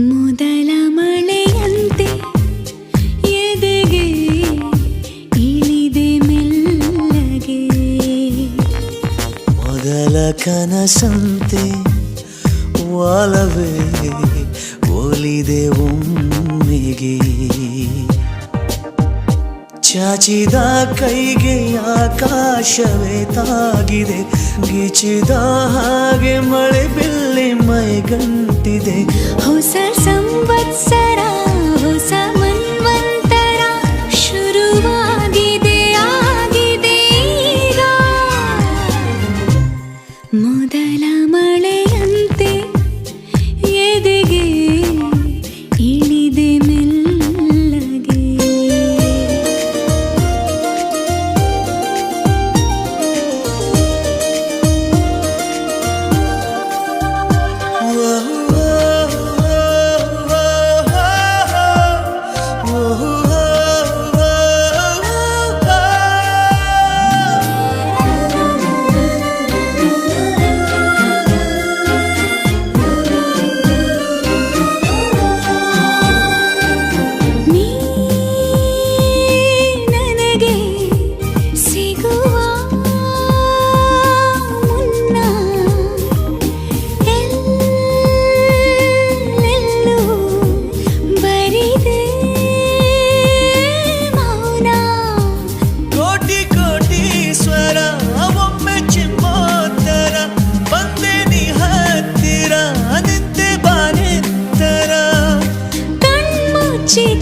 ಮೊದಲ ಮಳೆಯಂತೆ ಎದೆಗೆ ಇಳಿದೆ ಮೆಲ್ಲಗೆ, ಮೊದಲ ಕನಸಂತೆ ಒಲವೇ ಒಲಿದೆ ಒಮ್ಮೆಗೆ. ಚಾಚಿದ ಕೈಗೆ ಆಕಾಶವೇ ತಾಗಿದೆ, ಗಿಚಿದ ಹಾಗೆ ಮಳೆ ಬಿಲ್ಲಿ ಮೈಗಂಟಿದೆ. ಹೊಸ ಸಂವತ್ಸರ ಹೊಸ ಮನ್ವಂತರ ಶುರುವಾಗಿದೆ ಆಗಿದೆ ಈಗ. ಮೊದಲ ಮಳೆಯಂತೆ ಎದೆಗೆ ಇಳಿದೆ ಮೆಲ್ಲಗೆ.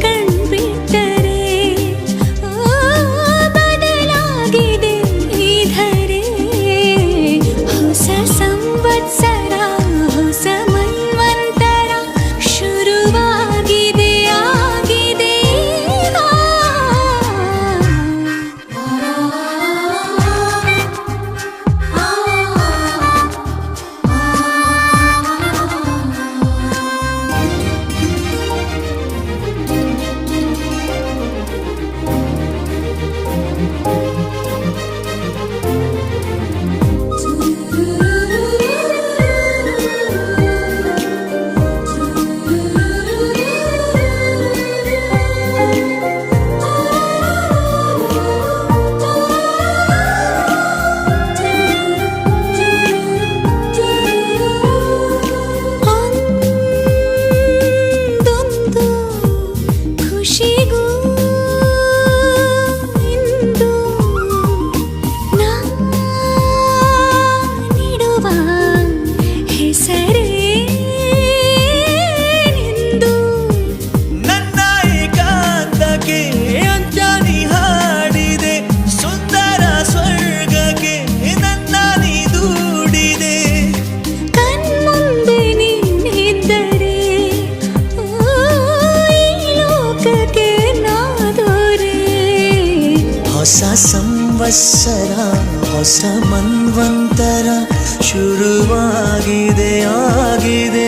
ಕಣ್ಬಿಟ್ಟರೆ ಬದಲಾಗಿದೆ ಈ ಧರೆ. ಹೊಸ ಸಂವತ್ಸರ ಹೊಸ ಮನ್ವಂತರ ಶುರುವಾಗಿದೆ ಆಗಿದೆ ಈಗ. ಹೊಸ ಸಂವತ್ಸರ ಹೊಸ ಮನ್ವಂತರ ಶುರುವಾಗಿದೆ ಆಗಿದೆ.